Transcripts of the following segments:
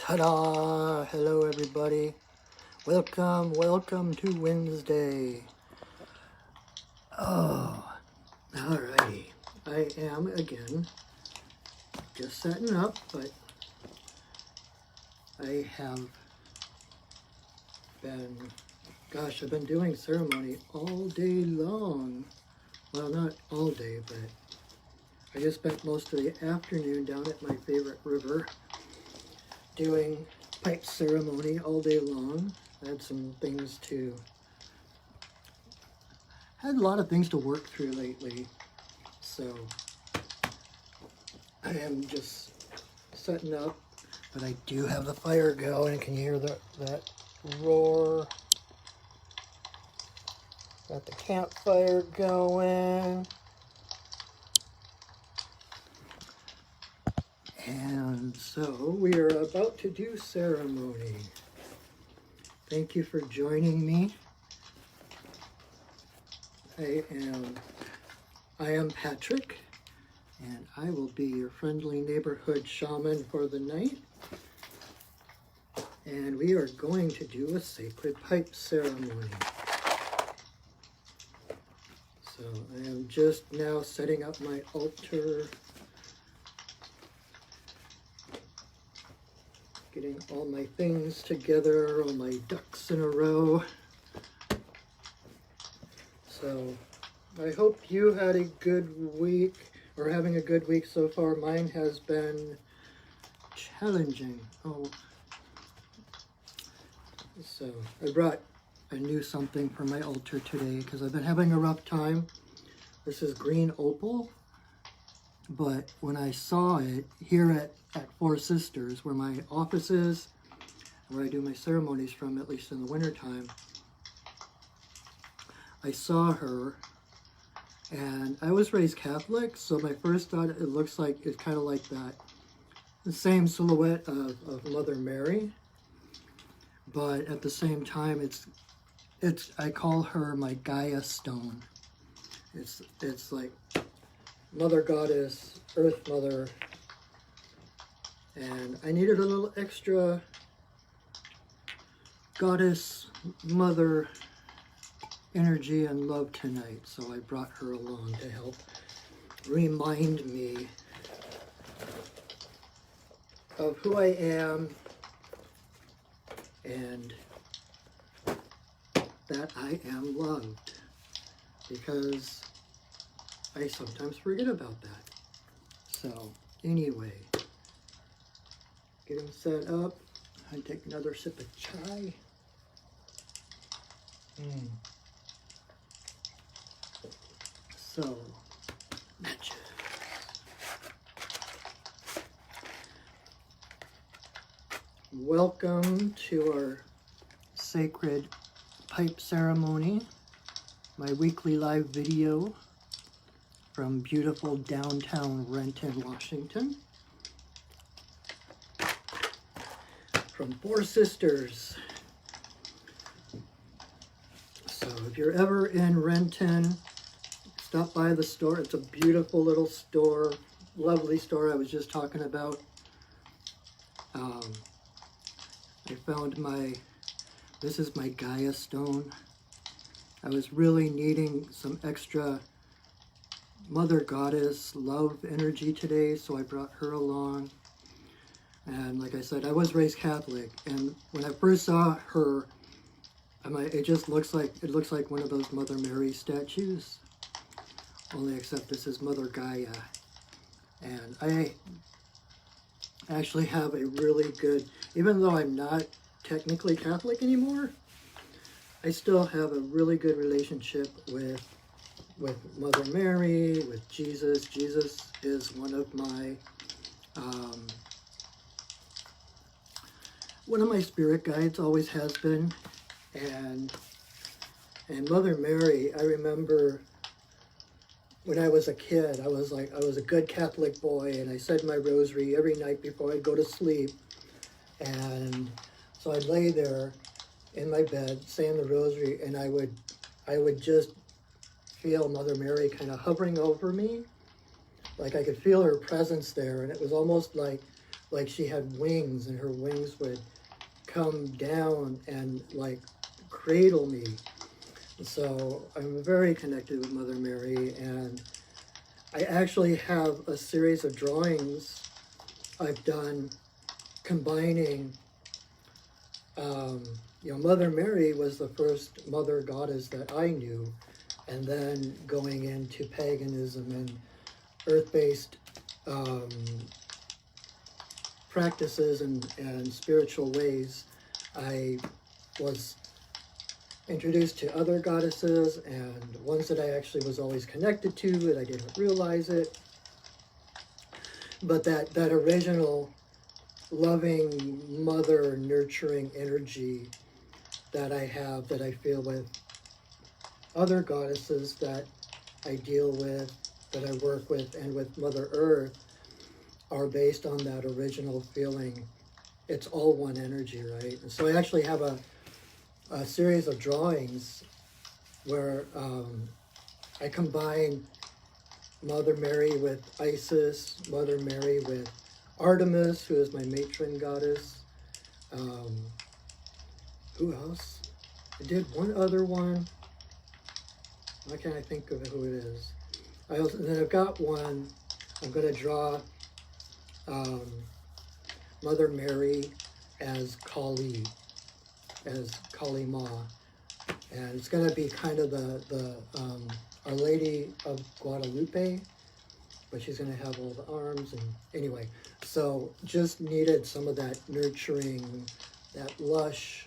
Ta-da! Hello everybody. Welcome to Wednesday. Oh, alrighty. I am again just setting up, but I have been, I've been doing ceremony all day long. Well, not all day, but I just spent most of the afternoon down at my favorite river doing pipe ceremony all day long. I had a lot of things to work through lately, so I am just setting up, but I do have the fire going. Can you hear that roar? Got the campfire going. And so we are about to do ceremony. Thank you for joining me. I am Patrick, and I will be your friendly neighborhood shaman for the night. And we are going to do a sacred pipe ceremony. So I am just now setting up my altar, getting all my things together, all my ducks in a row. So I hope you had a good week, or having a good week so far. Mine has been challenging. So I brought a new something for my altar today because I've been having a rough time. This is green opal, but when I saw it here at Four Sisters, where my office is, where I do my ceremonies from, at least in the wintertime, I saw her, and I was raised Catholic, so my first thought, it's kind of like that, the same silhouette of Mother Mary, but at the same time, I call her my Gaia stone. It's like Mother Goddess, Earth Mother, and I needed a little extra Goddess, Mother energy and love tonight, so I brought her along to help remind me of who I am and that I am loved, because I sometimes forget about that. So anyway, getting set up. I take another sip of chai. So, matches. Welcome to our sacred pipe ceremony, my weekly live video from beautiful downtown Renton, Washington, from Four Sisters. So if you're ever in Renton, stop by the store. It's a beautiful little store, lovely store I was just talking about. I found this is my Gaia stone. I was really needing some extra Mother Goddess love energy today, so I brought her along. And like I said, I was raised Catholic, and when I first saw her, it looks like one of those Mother Mary statues, only except this is Mother Gaia. And I actually have a really good, even though I'm not technically Catholic anymore, I still have a really good relationship with Mother Mary, with Jesus. Jesus is one of my spirit guides, always has been. And Mother Mary, I remember when I was a kid, I was a good Catholic boy, and I said my rosary every night before I'd go to sleep. And so I'd lay there in my bed saying the rosary, and I would just feel Mother Mary kind of hovering over me. Like I could feel her presence there, and it was almost like like she had wings, and her wings would come down and like cradle me. So I'm very connected with Mother Mary, and I actually have a series of drawings I've done combining, Mother Mary was the first mother goddess that I knew, and then going into paganism and earth-based practices and spiritual ways, I was introduced to other goddesses, and ones that I actually was always connected to, but I didn't realize it. But that original loving mother nurturing energy that I have, that I feel with other goddesses that I deal with, that I work with, and with Mother Earth, are based on that original feeling. It's all one energy, right? And so I actually have a series of drawings where I combine Mother Mary with Isis, Mother Mary with Artemis, who is my matron goddess. Who else? I did one other one. Why can't I think of who it is? And then I've got one. I'm going to draw Mother Mary as Kali, as Kali Ma, and it's going to be kind of the Our Lady of Guadalupe, but she's going to have all the arms, and anyway, so just needed some of that nurturing, that lush,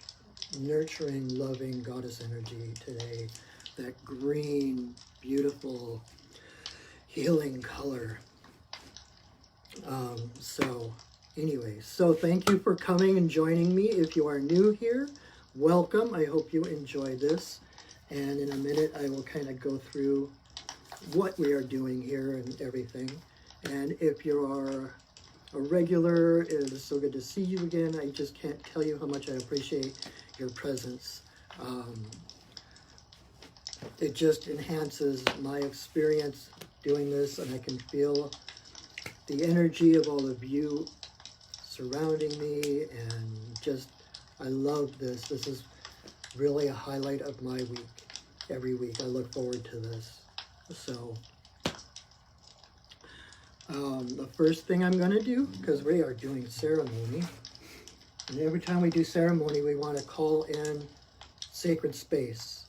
nurturing, loving goddess energy today, that green, beautiful, healing color. So anyway, so thank you for coming and joining me. If you are new here, welcome. I hope you enjoy this. And in a minute, I will kind of go through what we are doing here and everything. And if you are a regular, it is so good to see you again. I just can't tell you how much I appreciate your presence. It just enhances my experience doing this, and I can feel the energy of all of you surrounding me, and just, I love this. This is really a highlight of my week. Every week I look forward to this. So the first thing I'm going to do, because we are doing ceremony, and every time we do ceremony we want to call in sacred space.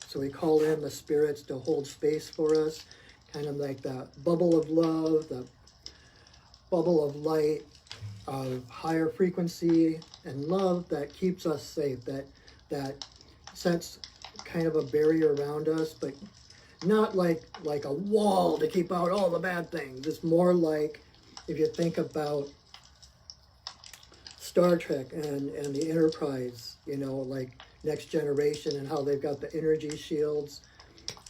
So we call in the spirits to hold space for us, kind of like that bubble of love, the bubble of light, of higher frequency and love that keeps us safe, that sets kind of a barrier around us, but not like a wall to keep out all the bad things. It's more like, if you think about Star Trek and the Enterprise, like Next Generation, and how they've got the energy shields,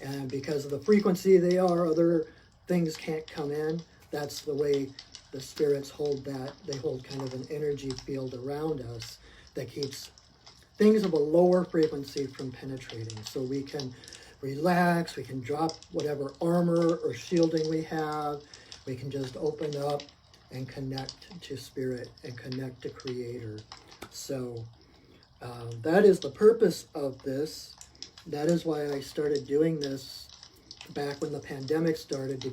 and because of the frequency they are, other things can't come in. That's the way the spirits hold that. They hold kind of an energy field around us that keeps things of a lower frequency from penetrating. So we can relax, we can drop whatever armor or shielding we have, we can just open up and connect to spirit and connect to Creator. So that is the purpose of this. That is why I started doing this back when the pandemic started, to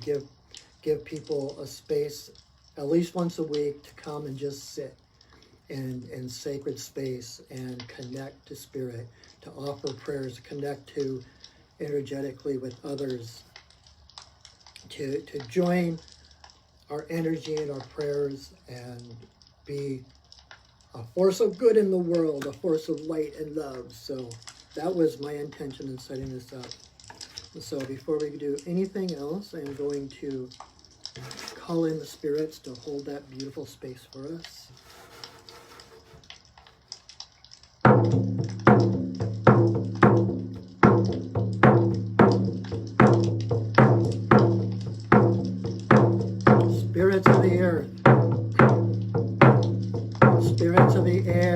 give people a space at least once a week to come and just sit in sacred space and connect to spirit, to offer prayers, to connect to energetically with others, to join our energy and our prayers and be a force of good in the world, a force of light and love. So that was my intention in setting this up. So before we do anything else, I'm going to call in the spirits to hold that beautiful space for us. Spirits of the earth, spirits of the air,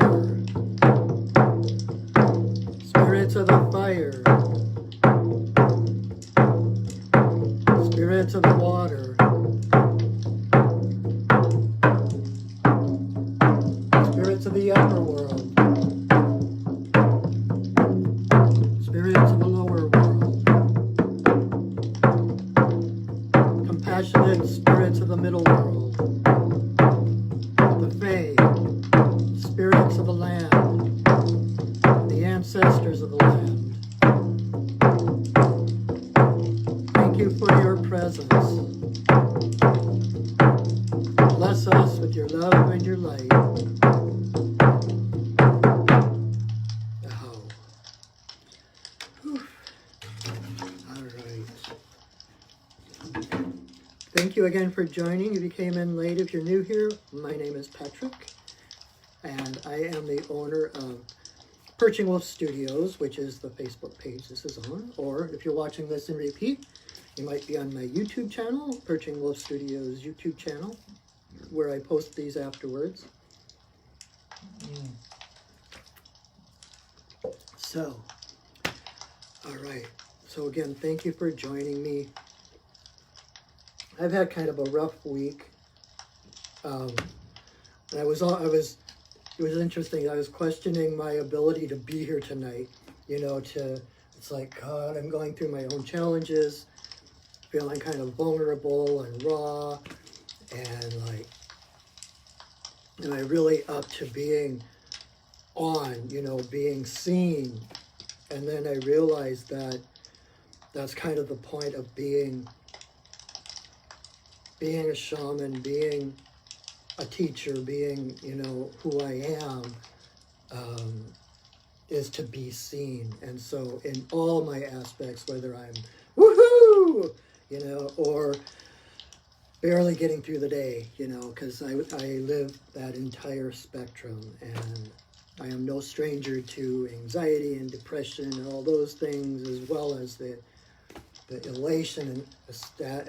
spirits of the fire, spirits of the water, spirits of the upper world, spirits of the lower world, compassionate spirits of the middle world, the Fae, spirits of the land, the ancestors of the land. Thank you for your presence. Bless us with your love and your light. Oh. Whew. All right. Thank you again for joining. If you came in late, if you're new here, my name is Patrick, and I am the owner of Perching Wolf Studios, which is the Facebook page this is on. Or if you're watching this in repeat, you might be on my YouTube channel, Perching Wolf Studios YouTube channel, where I post these afterwards. So, all right. So again, thank you for joining me. I've had kind of a rough week. And it was interesting. I was questioning my ability to be here tonight. It's like, God, I'm going through my own challenges, feeling kind of vulnerable and raw, and like, am I really up to being on, being seen? And then I realized that that's kind of the point of being a shaman, being a teacher, being, who I am, is to be seen. And so in all my aspects, whether I'm woohoo, or barely getting through the day, because I live that entire spectrum, and I am no stranger to anxiety and depression and all those things, as well as the elation and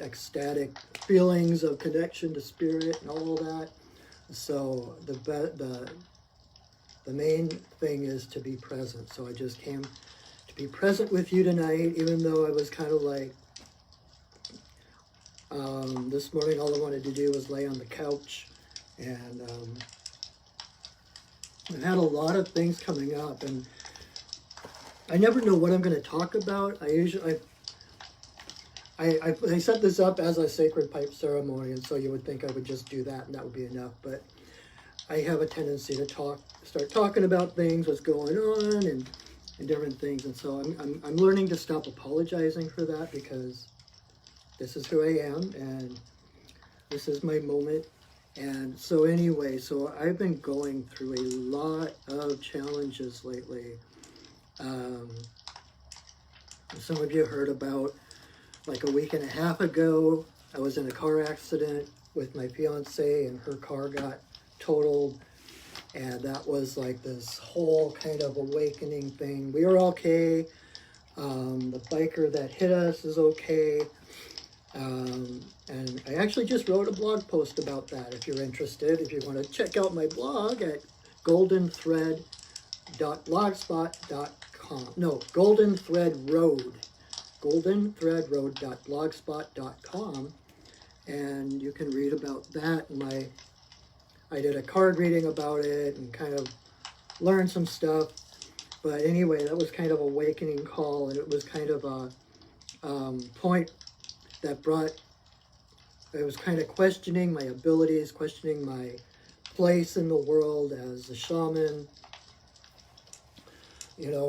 ecstatic feelings of connection to spirit and all that. So the main thing is to be present. So I just came to be present with you tonight, even though I was kind of like, this morning all I wanted to do was lay on the couch, and I've had a lot of things coming up, and I never know what I'm going to talk about. I set this up as a sacred pipe ceremony, and so you would think I would just do that and that would be enough, but I have a tendency to start talking about things, what's going on, and different things, and so I'm learning to stop apologizing for that, because this is who I am, and this is my moment. And so anyway, so I've been going through a lot of challenges lately. Some of you heard about, like a week and a half ago, I was in a car accident with my fiance, and her car got totaled. And that was like this whole kind of awakening thing. We were okay. The biker that hit us is okay. And I actually just wrote a blog post about that. If you're interested, if you want to check out my blog at goldenthread.blogspot.com. No, goldenthreadroad.blogspot.com, and you can read about that. I did a card reading about it and kind of learned some stuff. But anyway, that was kind of a awakening call, and it was kind of a point that I was kind of questioning my abilities, questioning my place in the world as a shaman,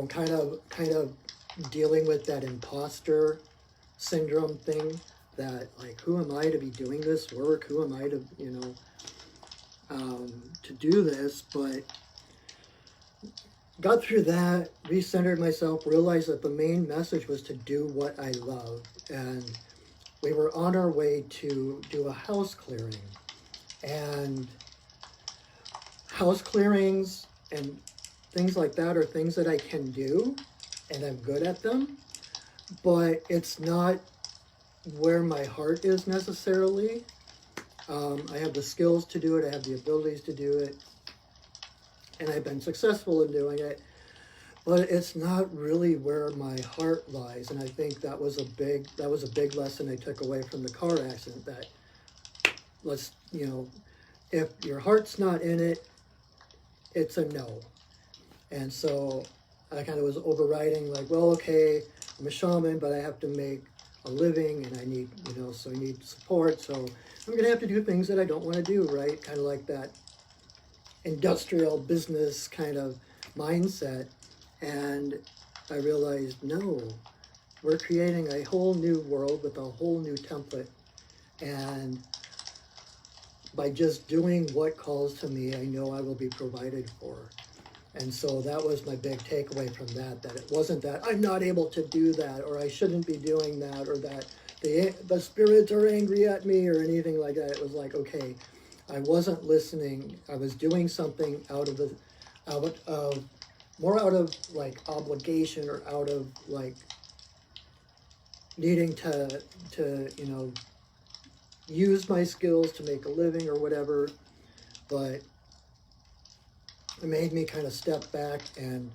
kind of dealing with that imposter syndrome thing, that like, who am I to be doing this work? Who am I to, to do this? But got through that, recentered myself, realized that the main message was to do what I love. And we were on our way to do a house clearing. And house clearings and things like that are things that I can do, and I'm good at them, but it's not where my heart is necessarily. I have the skills to do it, I have the abilities to do it, and I've been successful in doing it, but it's not really where my heart lies. And I think that was a big lesson I took away from the car accident, that if your heart's not in it, it's a no. And so I kind of was overriding, like, well, okay, I'm a shaman, but I have to make a living, and I need, so I need support. So I'm going to have to do things that I don't want to do, right? Kind of like that industrial business kind of mindset. And I realized, no, we're creating a whole new world with a whole new template. And by just doing what calls to me, I know I will be provided for. And so that was my big takeaway from that it wasn't that I'm not able to do that, or I shouldn't be doing that, or that the spirits are angry at me, or anything like that. It was like, okay, I wasn't listening. I was doing something out of like obligation, or out of like needing to use my skills to make a living or whatever. But it made me kind of step back and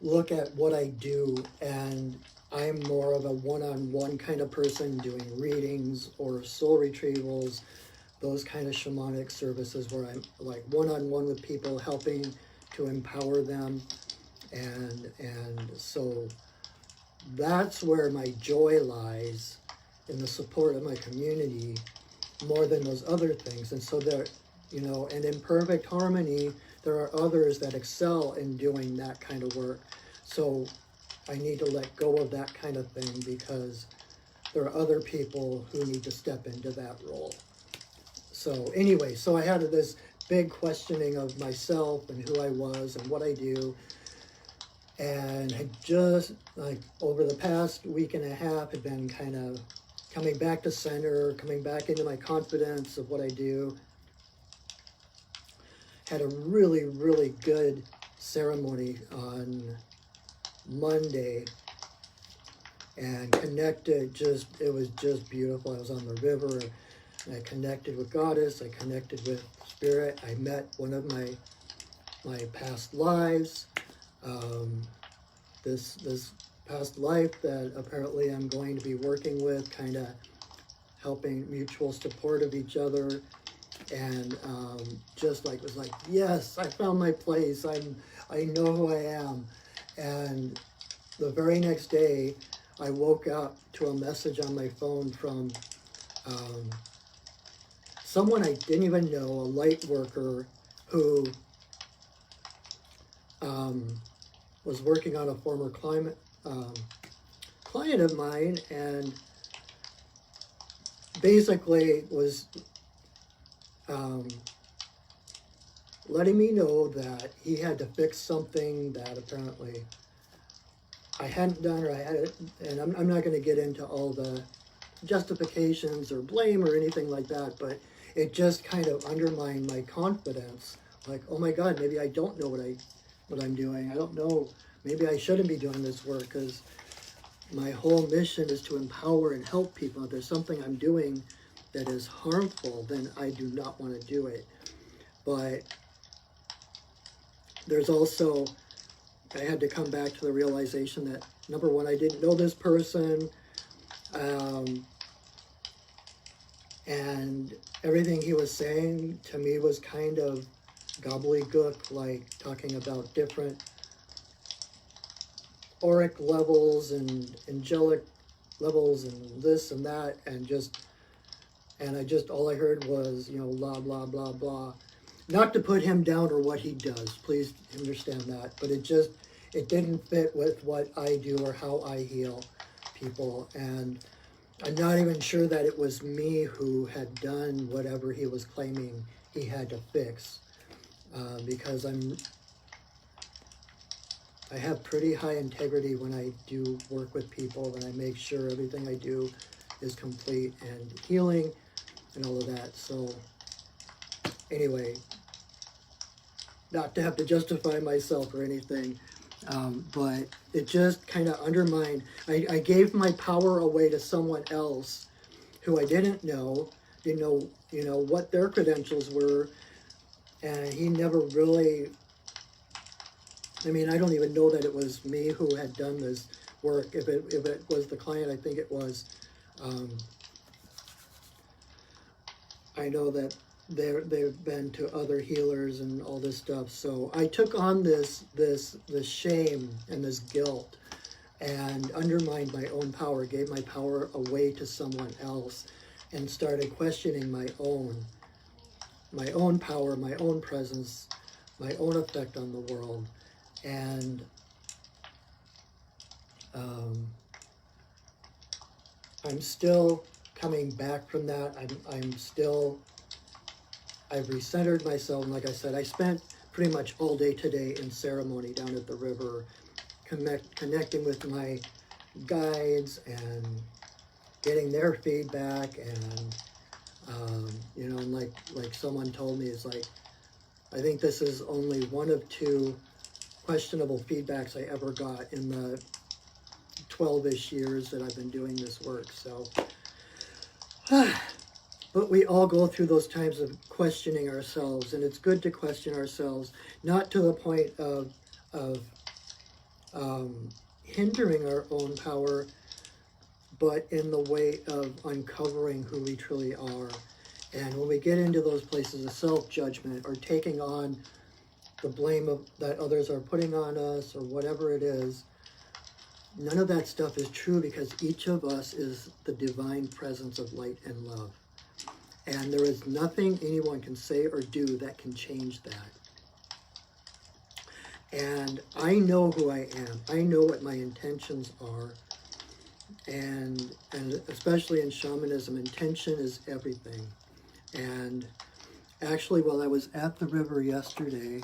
look at what I do, and I'm more of a one-on-one kind of person, doing readings or soul retrievals, those kind of shamanic services where I'm like one-on-one with people, helping to empower them. And so that's where my joy lies, in the support of my community, more than those other things. And so there, and in perfect harmony, there are others that excel in doing that kind of work. So I need to let go of that kind of thing, because there are other people who need to step into that role. So anyway, so I had this big questioning of myself and who I was and what I do. And I just, like, over the past week and a half, had been kind of coming back to center, coming back into my confidence of what I do. Had a really, really good ceremony on Monday, and connected, it was just beautiful. I was on the river, and I connected with Goddess, I connected with Spirit. I met one of my past lives, this past life that apparently I'm going to be working with, kind of helping, mutual support of each other. And just like, was like, yes, I found my place. I know who I am. And the very next day, I woke up to a message on my phone from someone I didn't even know, a light worker who was working on a former client of mine, and basically was letting me know that he had to fix something that apparently I hadn't done, or I had it, and I'm not going to get into all the justifications or blame or anything like that, but it just kind of undermined my confidence. Like, oh my God, maybe I don't know what I'm doing. I don't know. Maybe I shouldn't be doing this work, because my whole mission is to empower and help people. If there's something I'm doing that is harmful, then I do not want to do it. But there's also, I had to come back to the realization that, number one, I didn't know this person, and everything he was saying to me was kind of gobbledygook, like talking about different auric levels and angelic levels and this and that, and all I heard was, blah, blah, blah, blah. Not to put him down or what he does, please understand that, but it didn't fit with what I do or how I heal people. And I'm not even sure that it was me who had done whatever he was claiming he had to fix, because I have pretty high integrity when I do work with people, and I make sure everything I do is complete and healing and all of that. So anyway, not to have to justify myself or anything, but it just kind of undermined. I gave my power away to someone else who I didn't know what their credentials were, and he never really, I don't even know that it was me who had done this work. If it was the client, I think it was. I know that they've been to other healers and all this stuff. So I took on this shame and this guilt and undermined my own power, gave my power away to someone else, and started questioning my own power, my own presence, my own effect on the world. And I'm still coming back from that. I've recentered myself. And like I said, I spent pretty much all day today in ceremony down at the river, connecting with my guides and getting their feedback. And you know, and like someone told me, it's like, I think this is only one of 2 questionable feedbacks I ever got in the 12-ish years that I've been doing this work. So but we all go through those times of questioning ourselves, and it's good to question ourselves, not to the point of hindering our own power, but in the way of uncovering who we truly are. And when we get into those places of self-judgment or taking on the blame that others are putting on us or whatever it is, none of that stuff is true, because each of us is the divine presence of light and love. And there is nothing anyone can say or do that can change that. And I know who I am. I know what my intentions are. And especially in shamanism, intention is everything. And actually, while I was at the river yesterday,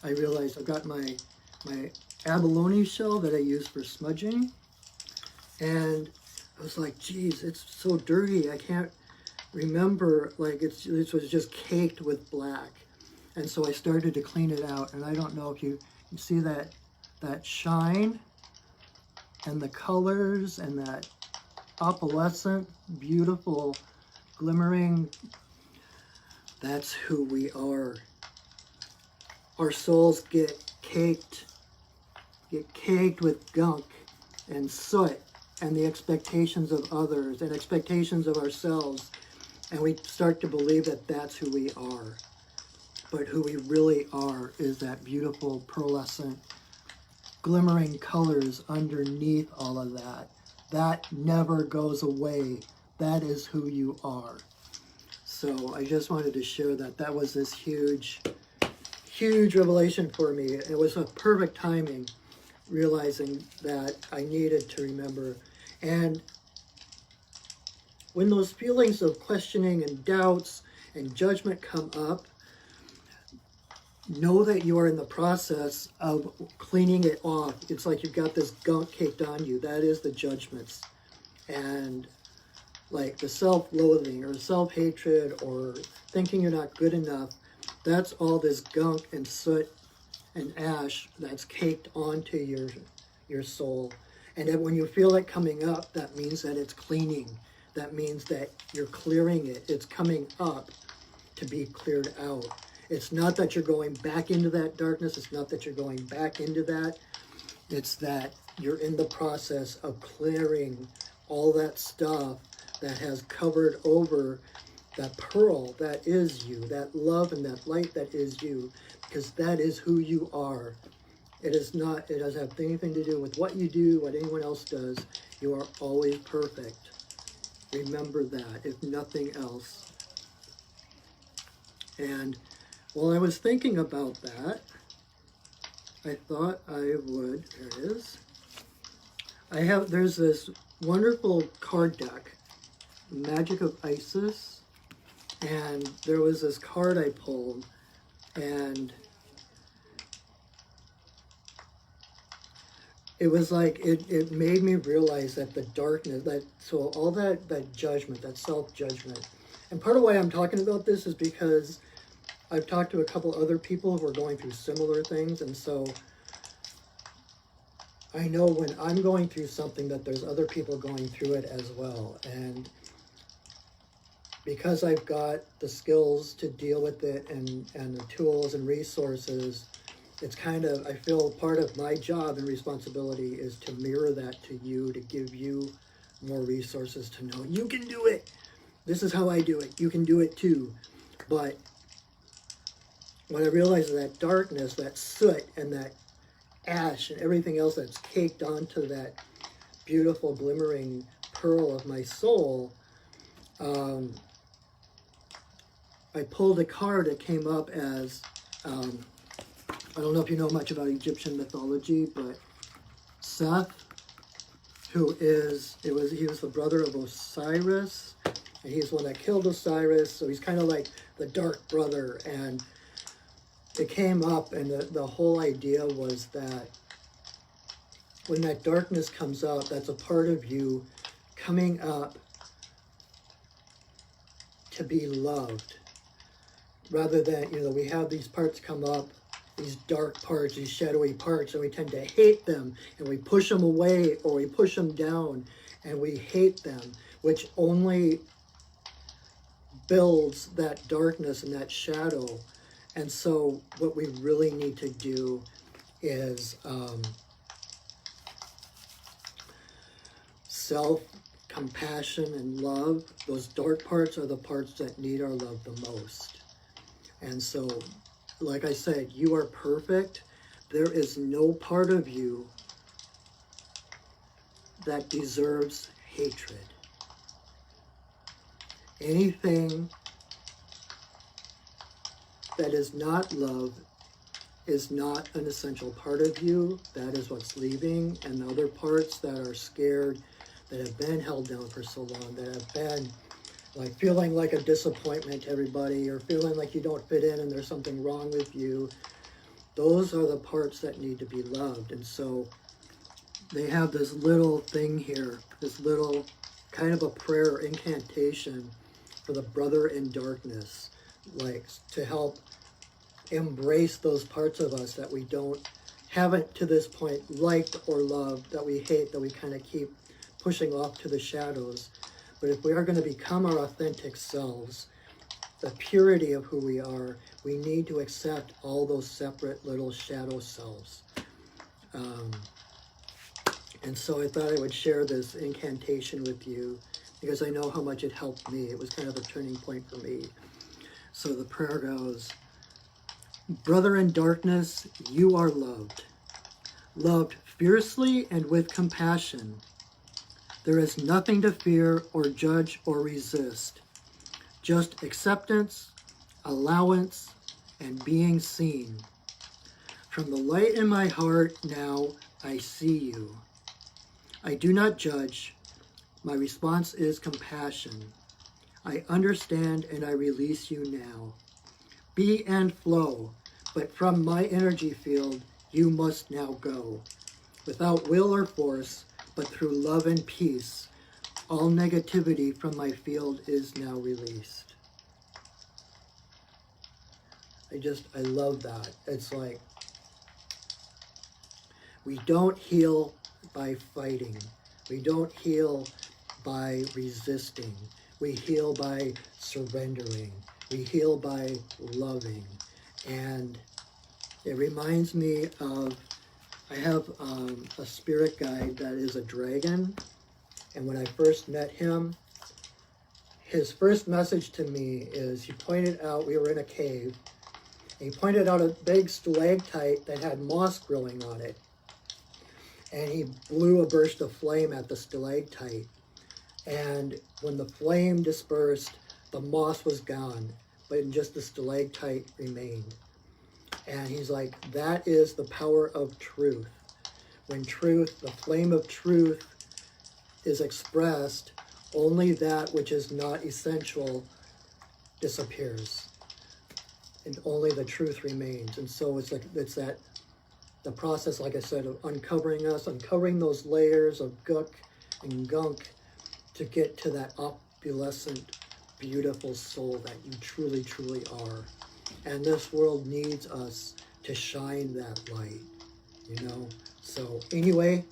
I realized I've got my abalone shell that I use for smudging. And I was like, geez, it's so dirty. I can't remember, like it was just caked with black. And so I started to clean it out. And I don't know if you see that shine and the colors and that opalescent, beautiful, glimmering. That's who we are. Our souls get caked with gunk and soot and the expectations of others and expectations of ourselves, and we start to believe that that's who we are. But who we really are is that beautiful, pearlescent, glimmering colors underneath all of that. That never goes away. That is who you are. So I just wanted to share that. That was this huge revelation for me. It was a perfect timing, realizing that I needed to remember. And when those feelings of questioning and doubts and judgment come up, know that you are in the process of cleaning it off. It's like you've got this gunk caked on you. That is the judgments. And like the self-loathing or self-hatred or thinking you're not good enough, that's all this gunk and soot and ash that's caked onto your soul. And then when you feel it coming up, that means that it's cleaning. That means that you're clearing it. It's coming up to be cleared out. It's not that you're going back into that darkness. It's not that you're going back into that. It's that you're in the process of clearing all that stuff that has covered over that pearl that is you, that love and that light that is you, because that is who you are. It doesn't have anything to do with what you do, what anyone else does. You are always perfect. Remember that, if nothing else. And while I was thinking about that, I thought I would, there it is. There's this wonderful card deck, Magic of Isis, and there was this card I pulled, and it was like, it made me realize that the darkness, so all that judgment, that self-judgment, and part of why I'm talking about this is because I've talked to a couple other people who are going through similar things, and so I know when I'm going through something that there's other people going through it as well. And because I've got the skills to deal with it and the tools and resources, it's kind of, I feel part of my job and responsibility is to mirror that to you, to give you more resources to know you can do it. this is how I do it. You can do it too. But when I realized that darkness, that soot, and that ash, and everything else that's caked onto that beautiful glimmering pearl of my soul, I pulled a card that came up as, I don't know if you know much about Egyptian mythology, but Seth, he was the brother of Osiris, and he's the one that killed Osiris, so he's kind of like the dark brother. And it came up, and the whole idea was that when that darkness comes up, that's a part of you coming up to be loved. Rather than, we have these parts come up, these dark parts, these shadowy parts, and we tend to hate them, and we push them away, or we push them down, and we hate them, which only builds that darkness and that shadow. And so what we really need to do is self-compassion and love. Those dark parts are the parts that need our love the most. And so, like I said, you are perfect. There is no part of you that deserves hatred. Anything that is not love is not an essential part of you. That is what's leaving. And the other parts that are scared, that have been held down for so long, that have been like feeling like a disappointment to everybody, or feeling like you don't fit in and there's something wrong with you, those are the parts that need to be loved. And so they have this little thing here, this little kind of a prayer incantation for the brother in darkness, like to help embrace those parts of us that we haven't to this point liked or loved, that we hate, that we kind of keep pushing off to the shadows. But if we are going to become our authentic selves, the purity of who we are, we need to accept all those separate little shadow selves. And so I thought I would share this incantation with you, because I know how much it helped me. It was kind of a turning point for me. So the prayer goes, brother in darkness, you are loved. Loved fiercely and with compassion. There is nothing to fear or judge or resist. Just acceptance, allowance, and being seen. From the light in my heart now, I see you. I do not judge. My response is compassion. I understand and I release you now. Be and flow, but from my energy field, you must now go. Without will or force, but through love and peace, all negativity from my field is now released. I love that. It's like, we don't heal by fighting. We don't heal by resisting. We heal by surrendering. We heal by loving. And it reminds me of, I have a spirit guide that is a dragon. And when I first met him, his first message to me is, he pointed out, we were in a cave, and he pointed out a big stalactite that had moss growing on it. And he blew a burst of flame at the stalactite. And when the flame dispersed, the moss was gone, but just the stalactite remained. And he's like, that is the power of truth. When truth, the flame of truth is expressed, only that which is not essential disappears. And only the truth remains. And so it's that the process, like I said, of uncovering those layers of gook and gunk to get to that opulescent, beautiful soul that you truly, truly are. And this world needs us to shine that light, So anyway,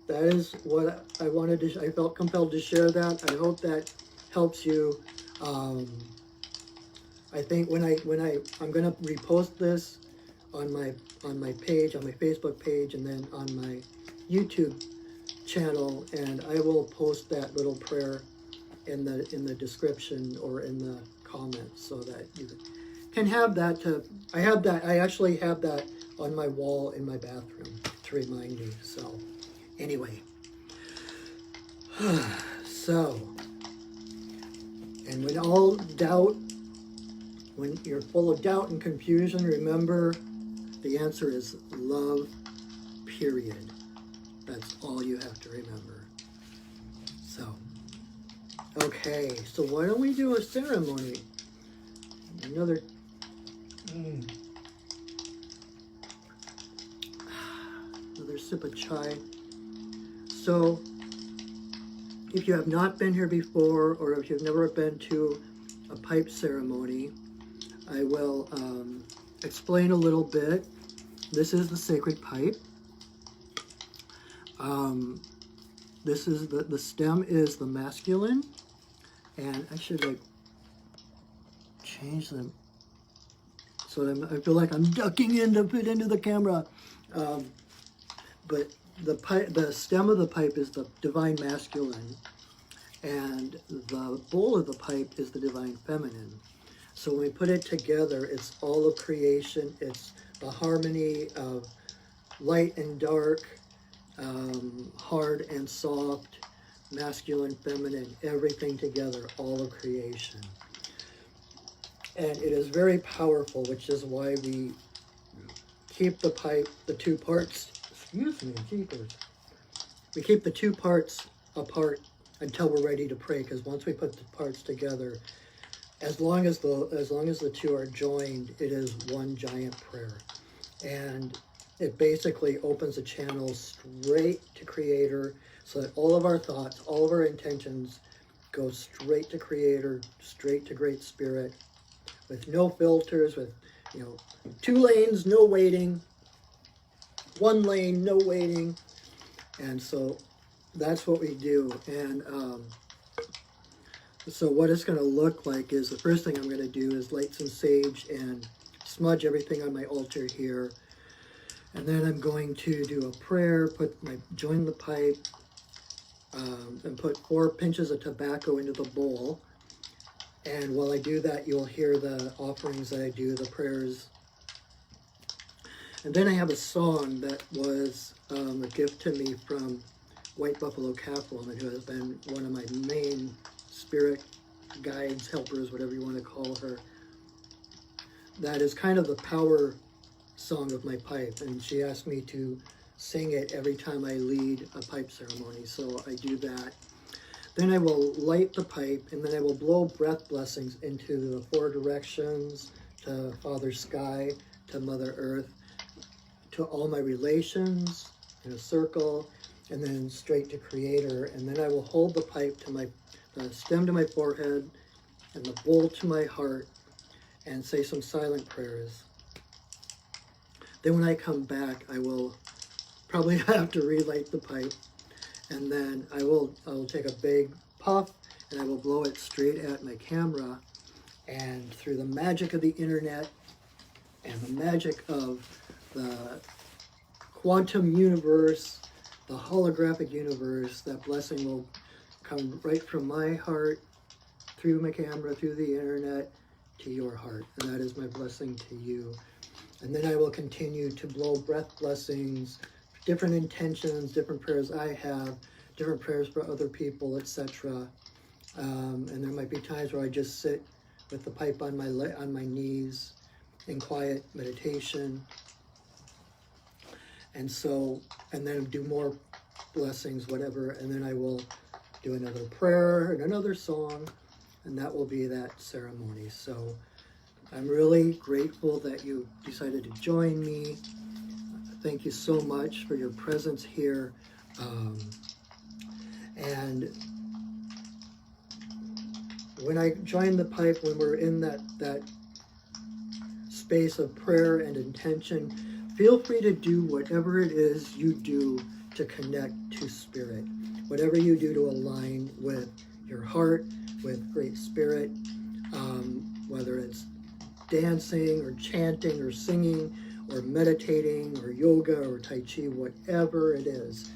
that is what I wanted to, I felt compelled to share that. I hope that helps you. I think I'm going to repost this on my page, on my Facebook page, and then on my YouTube channel, and I will post that little prayer in the description or in the comments so that you can have that. I actually have that on my wall in my bathroom to remind me. So anyway, so, and when you're full of doubt and confusion, remember the answer is love, period. That's all you have to remember. So, okay, so why don't we do a ceremony? Another sip of chai. So, if you have not been here before, or if you've never been to a pipe ceremony, I will explain a little bit. This is the sacred pipe. This is the stem is the masculine, and I should like change them so that I feel like I'm ducking in to fit into the camera. But the stem of the pipe is the divine masculine, and the bowl of the pipe is the divine feminine. So when we put it together, it's all of creation. It's the harmony of light and dark, hard and soft, masculine, feminine, everything together, all of creation. And it is very powerful, which is why we keep the pipe, the two parts, excuse me, jeepers. We keep the two parts apart until we're ready to pray, because once we put the parts together, as long as the two are joined, it is one giant prayer. And it basically opens a channel straight to Creator, so that all of our thoughts, all of our intentions go straight to Creator, straight to Great Spirit, with no filters, with 2 lanes, no waiting, 1 lane, no waiting. And so that's what we do. And so what it's going to look like is, the first thing I'm going to do is light some sage and smudge everything on my altar here. And then I'm going to do a prayer, join the pipe, and put 4 pinches of tobacco into the bowl. And while I do that, you'll hear the offerings that I do, the prayers. And then I have a song that was a gift to me from White Buffalo Calf Woman, who has been one of my main spirit guides, helpers, whatever you want to call her. That is kind of the power song of my pipe, and she asked me to sing it every time I lead a pipe ceremony, so I do that. Then I will light the pipe, and then I will blow breath blessings into the 4 directions, to Father Sky, to Mother Earth, to all my relations in a circle, and then straight to Creator. And then I will hold the pipe to the stem to my forehead and the bowl to my heart, and say some silent prayers. Then when I come back, I will probably have to relight the pipe, and then I will take a big puff, and I will blow it straight at my camera. And through the magic of the internet and the magic of the quantum universe, the holographic universe, that blessing will come right from my heart, through my camera, through the internet, to your heart. And that is my blessing to you. And then I will continue to blow breath blessings, different intentions, different prayers I have, different prayers for other people, etc. And there might be times where I just sit with the pipe on my knees in quiet meditation. And then do more blessings, whatever, and then I will do another prayer and another song, and that will be that ceremony. So I'm really grateful that you decided to join me. Thank you so much for your presence here. And when I join the pipe, when we're in that space of prayer and intention, feel free to do whatever it is you do to connect to Spirit. Whatever you do to align with your heart, with Great Spirit, whether it's dancing or chanting or singing or meditating or yoga or Tai Chi, whatever it is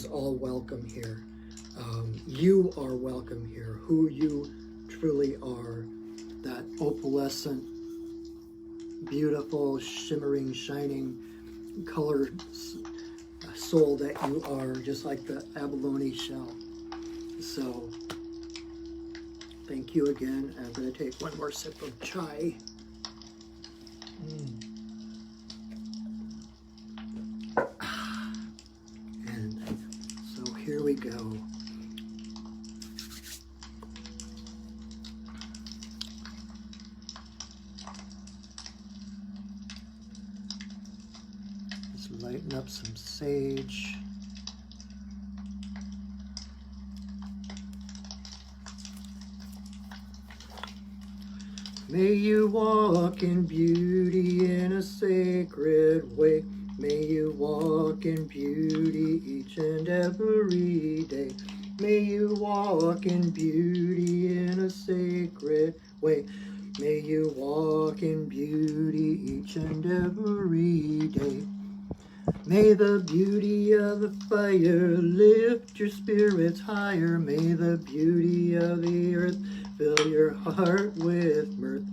all welcome here. You are welcome here, who you truly are, that opalescent, beautiful, shimmering, shining color soul that you are, just like the abalone shell. So, thank you again. I'm going to take one more sip of chai. And so here we go. Just lighten up some sage. May you walk in beauty in a sacred way. May you walk in beauty each and every day. May you walk in beauty in a sacred way. May you walk in beauty each and every day. May the beauty of the fire lift your spirits higher. May the beauty of the earth fill your heart with mirth.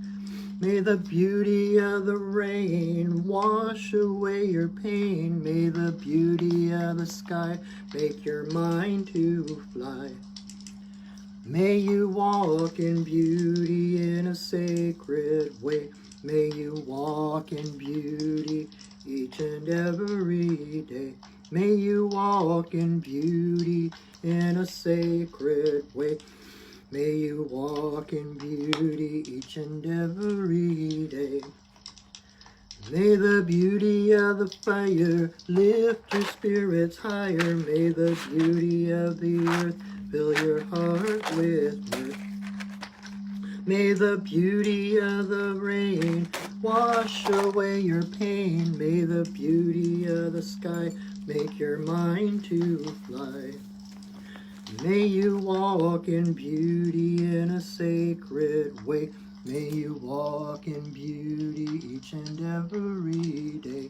May the beauty of the rain wash away your pain. May the beauty of the sky make your mind to fly. May you walk in beauty in a sacred way. May you walk in beauty each and every day. May you walk in beauty in a sacred way. May you walk in beauty each and every day. May the beauty of the fire lift your spirits higher. May the beauty of the earth fill your heart with mirth. May the beauty of the rain wash away your pain. May the beauty of the sky make your mind to fly. May you walk in beauty in a sacred way. May you walk in beauty each and every day.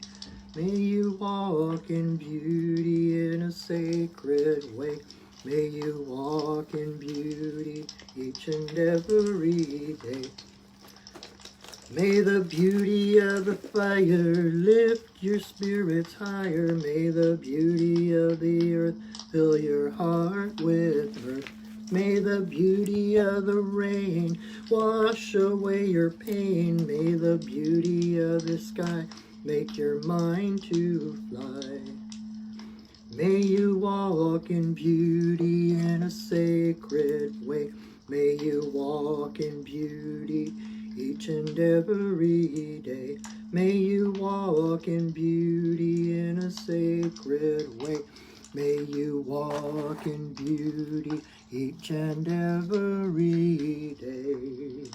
May you walk in beauty in a sacred way. May you walk in beauty each and every day. May the beauty of the fire lift your spirits higher. May the beauty of the earth fill your heart with mirth. May the beauty of the rain wash away your pain. May the beauty of the sky make your mind to fly. May you walk in beauty in a sacred way. May you walk in beauty each and every day. May you walk in beauty in a sacred way. May you walk in beauty each and every day.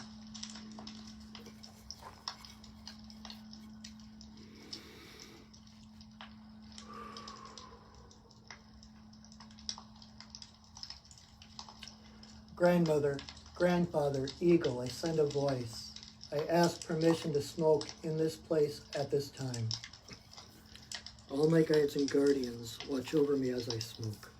Grandmother, grandfather, eagle, I send a voice. I ask permission to smoke in this place at this time. All my guides and guardians watch over me as I smoke.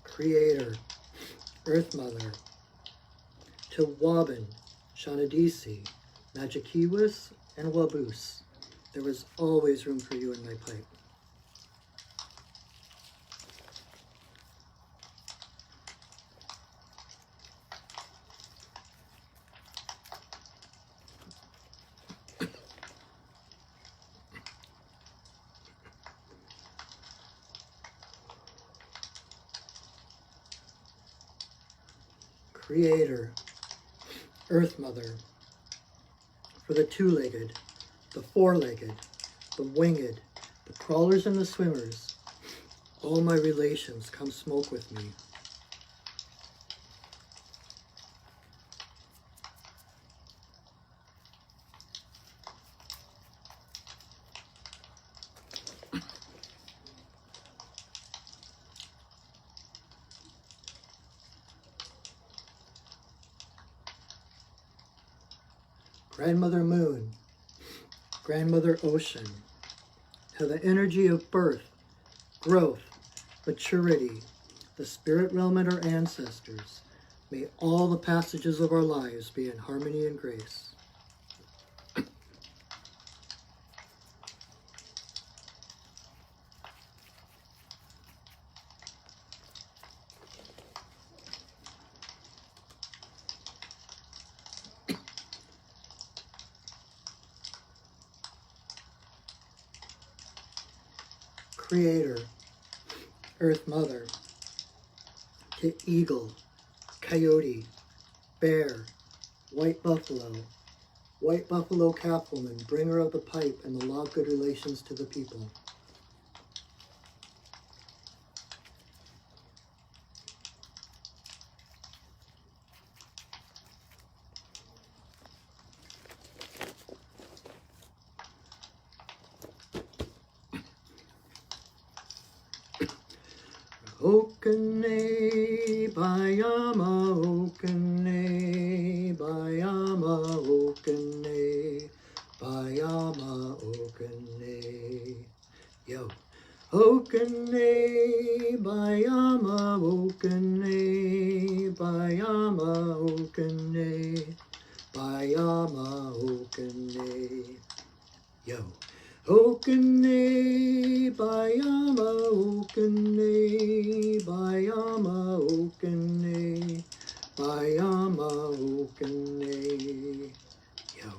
Creator, Earth Mother, Tilwabin, Shanadisi, Magikiwis, and Waboose, there was always room for you in my pipe. Creator, Earth Mother, for the two-legged, the four-legged, the winged, the crawlers and the swimmers, all my relations, come smoke with me. Grandmother Moon, Grandmother Ocean, to the energy of birth, growth, maturity, the spirit realm and our ancestors. May all the passages of our lives be in harmony and grace. Creator, Earth Mother, to eagle, coyote, bear, white buffalo cattleman, bringer of the pipe and the law of good relations to the people. Okane Bayama Okane Bayama Okane Bayama Okane. Yo. Okane Bayama Okane Bayama Okane Bayama Okane. Yo. Okane Bayama Okane Bayama Okane Bayama Okane. Yo.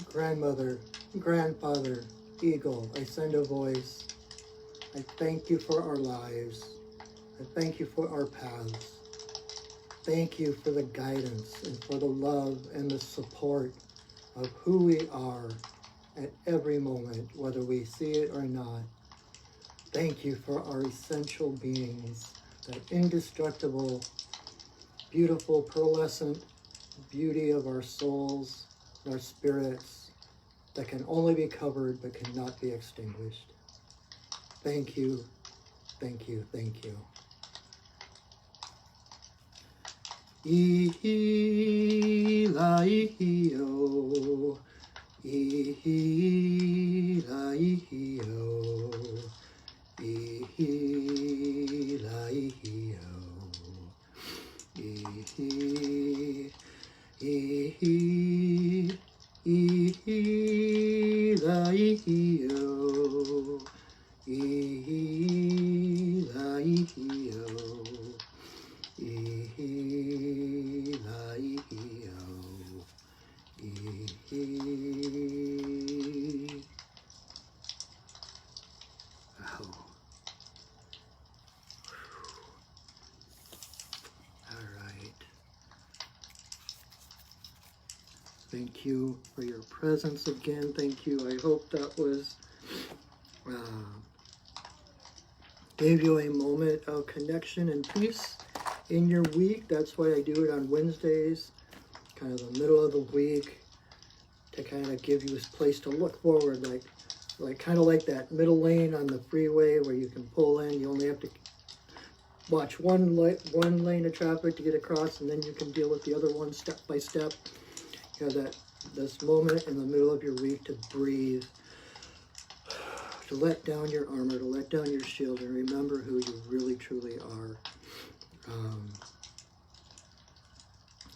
grandmother, grandfather, eagle, I send a voice. I thank you for our lives. I thank you for our paths. Thank you for the guidance and for the love and the support of who we are at every moment, whether we see it or not. Thank you for our essential beings, that indestructible, beautiful, pearlescent beauty of our souls, our spirits, that can only be covered but cannot be extinguished. Thank you, thank you, thank you. Ihila-ihio, ihila-ihio, ihila-ihio, ihila-ihio, ihila-ihio, Thank you for your presence again. Thank you. I hope that was gave you a moment of connection and peace in your week. That's why I do it on Wednesdays, kind of the middle of the week, to kind of give you a place to look forward, like kind of like that middle lane on the freeway where you can pull in. You only have to watch one lane of traffic to get across, and then you can deal with the other one step by step. You have this moment in the middle of your week to breathe, to let down your armor, to let down your shield, and remember who you really truly are.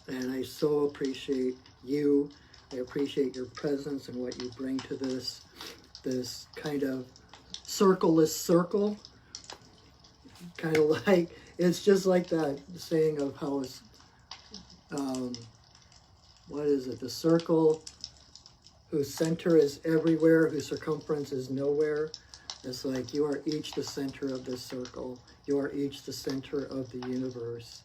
And I so appreciate you. I appreciate your presence and what you bring to this kind of circleless circle. Kind of like, it's just like that saying of how it's, what is it? The circle whose center is everywhere, whose circumference is nowhere. It's like you are each the center of this circle. You are each the center of the universe.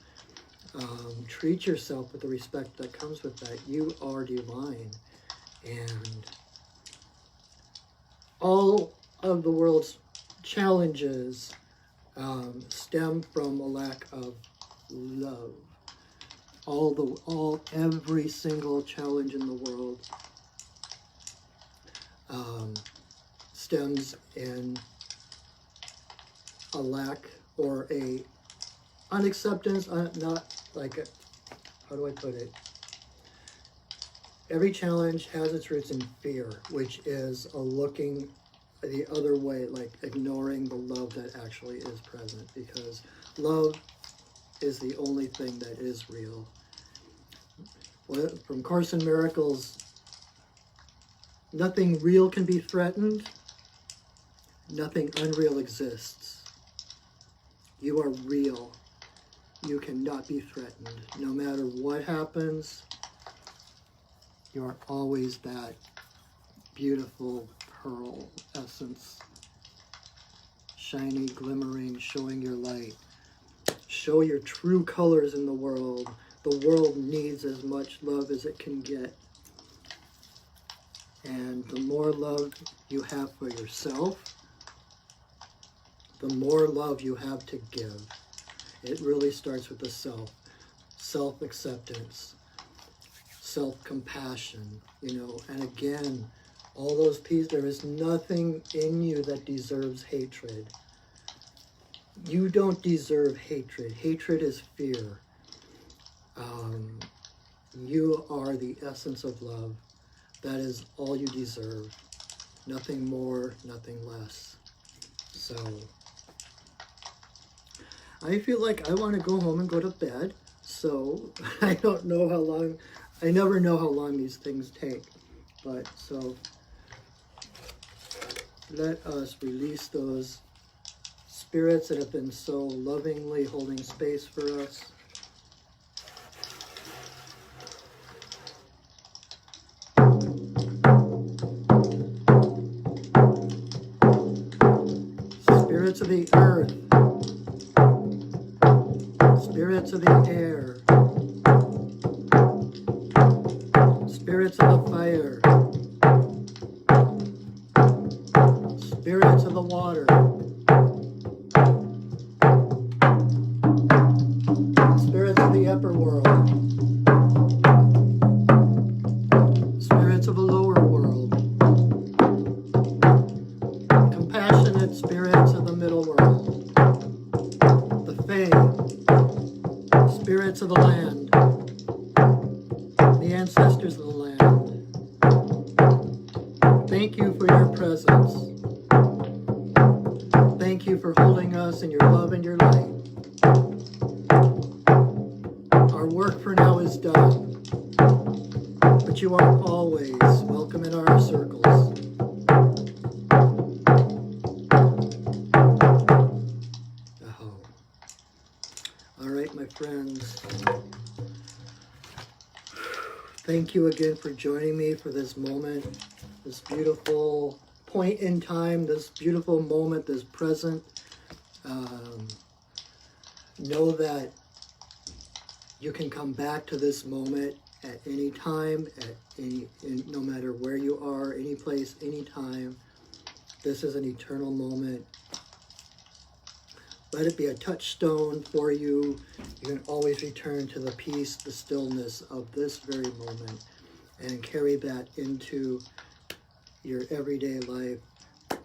Treat yourself with the respect that comes with that. You are divine. And all of the world's challenges stem from a lack of love. Every single challenge in the world stems in a lack or a unacceptance, not like a, how do I put it? Every challenge has its roots in fear, which is a looking the other way, like ignoring the love that actually is present, because love is the only thing that is real. From Course in Miracles, nothing real can be threatened. Nothing unreal exists. You are real. You cannot be threatened. No matter what happens, you are always that beautiful pearl essence, shiny, glimmering, showing your light. Show your true colors in the world. The world needs as much love as it can get. And the more love you have for yourself, the more love you have to give. It really starts with the self. Self-acceptance, self-compassion, and again, all those pieces. There is nothing in you that deserves hatred. You don't deserve hatred. Hatred is fear. You are the essence of love. That is all you deserve. Nothing more, nothing less. So, I feel like I want to go home and go to bed. So, I don't know how long, I never know how long these things take. But, so, let us release those spirits that have been so lovingly holding space for us. spirits of the earth, spirits of the air, spirits of the fire, spirits of the water, spirits of the upper world, spirits of the lower world, compassionate spirits of the middle world, the Fae, spirits of the land, the ancestors of the land. Thank you for your presence. Thank you for holding us in your love and your light. Our work for now is done, but you are always welcome in our circles. Oh. All right, my friends. Thank you again for joining me for this moment, this beautiful point in time, this beautiful moment, this present. Know that you can come back to this moment at any time, no matter where you are, any place, any time. This is an eternal moment. Let it be a touchstone for you. You can always return to the peace, the stillness of this very moment, and carry that into your everyday life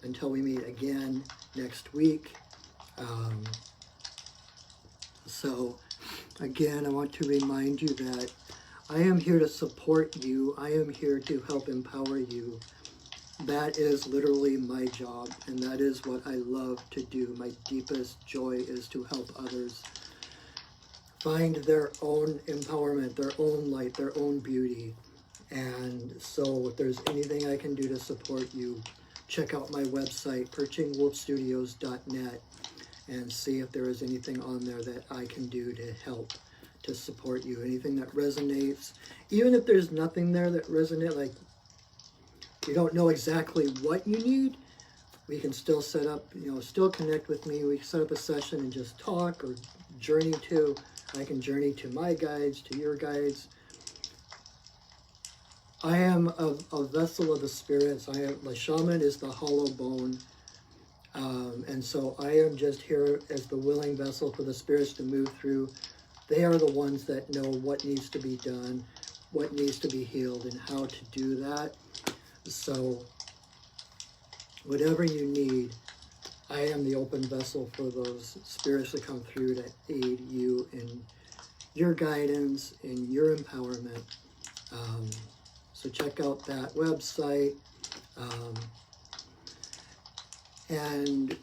until we meet again next week. So again, I want to remind you that I am here to support you. I am here to help empower you. That is literally my job, and that is what I love to do. My deepest joy is to help others find their own empowerment, their own light, their own beauty. And so if there's anything I can do to support you, check out my website, perchingwolfstudios.net, and see if there is anything on there that I can do to help, to support you. Anything that resonates. Even if there's nothing there that resonates, like you don't know exactly what you need, we can still set up, still connect with me. We can set up a session and just talk, or journey to, I can journey to my guides, to your guides. I am a vessel of the spirits. My shaman is the hollow bone. And so I am just here as the willing vessel for the spirits to move through. They are the ones that know what needs to be done, what needs to be healed, and how to do that. So whatever you need, I am the open vessel for those spirits to come through to aid you in your guidance, in your empowerment. So check out that website. And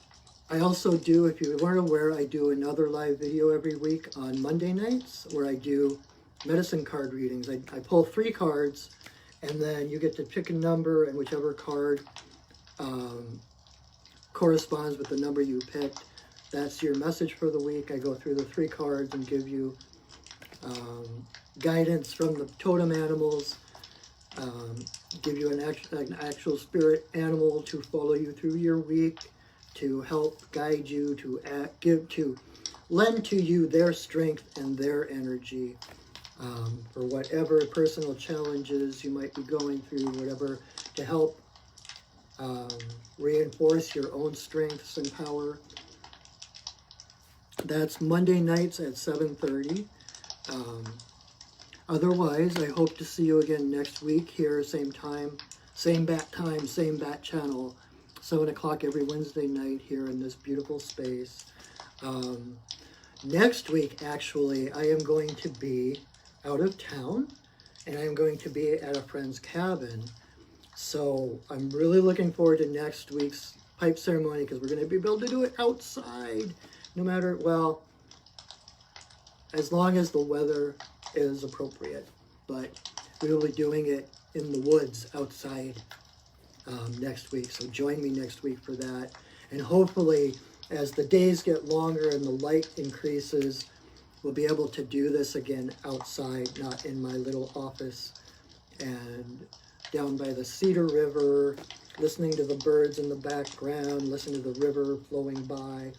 I also do, if you weren't aware, I do another live video every week on Monday nights where I do medicine card readings. I pull 3 cards, and then you get to pick a number, and whichever card corresponds with the number you picked, that's your message for the week. I go through the 3 cards and give you guidance from the totem animals, give you an actual spirit animal to follow you through your week, to help guide you, to lend to you their strength and their energy for whatever personal challenges you might be going through, whatever, to help reinforce your own strengths and power. That's Monday nights at 7:30. Otherwise, I hope to see you again next week here, same time, same bat channel, 7 o'clock every Wednesday night here in this beautiful space. Next week, actually, I am going to be out of town, and I'm going to be at a friend's cabin. So I'm really looking forward to next week's pipe ceremony, because we're going to be able to do it outside, no matter, well, as long as the weather is appropriate. But we will be doing it in the woods outside next week. So join me next week for that. And hopefully, as the days get longer and the light increases, we'll be able to do this again outside, not in my little office and down by the Cedar River listening to the birds in the background, listening to the river flowing by.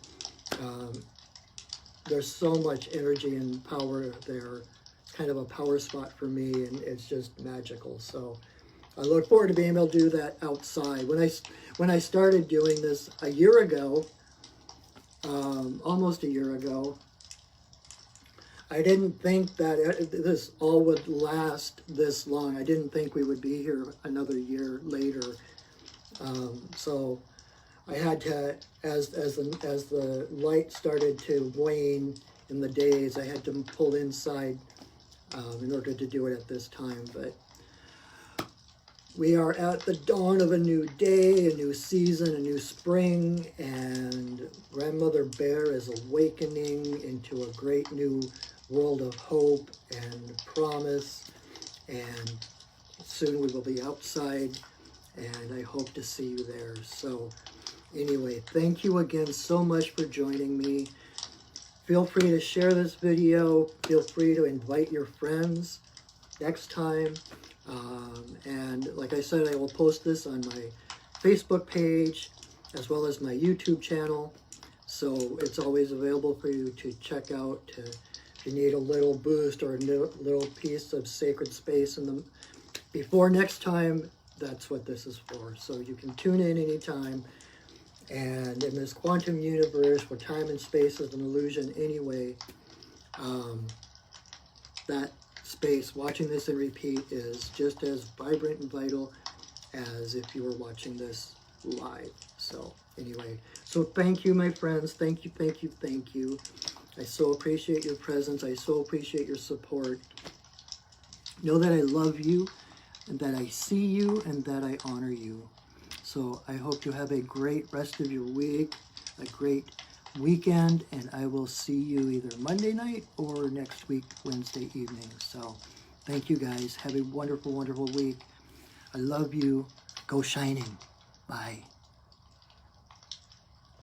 There's so much energy and power there. It's kind of a power spot for me, and it's just magical. So I look forward to being able to do that outside. When I started doing this a year ago, almost a year ago, I didn't think that this all would last this long. I didn't think we would be here another year later. So I had to, as the light started to wane in the days, I had to pull inside in order to do it at this time. But we are at the dawn of a new day, a new season, a new spring, and Grandmother Bear is awakening into a great new world of hope and promise, and soon we will be outside, and I hope to see you there. So anyway, thank you again so much for joining me. Feel free to share this video. Feel free to invite your friends next time. And like I said, I will post this on my Facebook page as well as my YouTube channel. So it's always available for you to check out if you need a little boost or a little piece of sacred space in them. Before next time, that's what this is for. So you can tune in anytime. And in this quantum universe where time and space is an illusion anyway, that space, watching this and repeat, is just as vibrant and vital as if you were watching this live. So anyway, so thank you, my friends. Thank you, thank you, thank you. I so appreciate your presence. I so appreciate your support. Know that I love you, and that I see you, and that I honor you. So I hope you have a great rest of your week, a great weekend, and I will see you either Monday night or next week, Wednesday evening. So thank you guys. Have a wonderful, wonderful week. I love you. Go shining. Bye.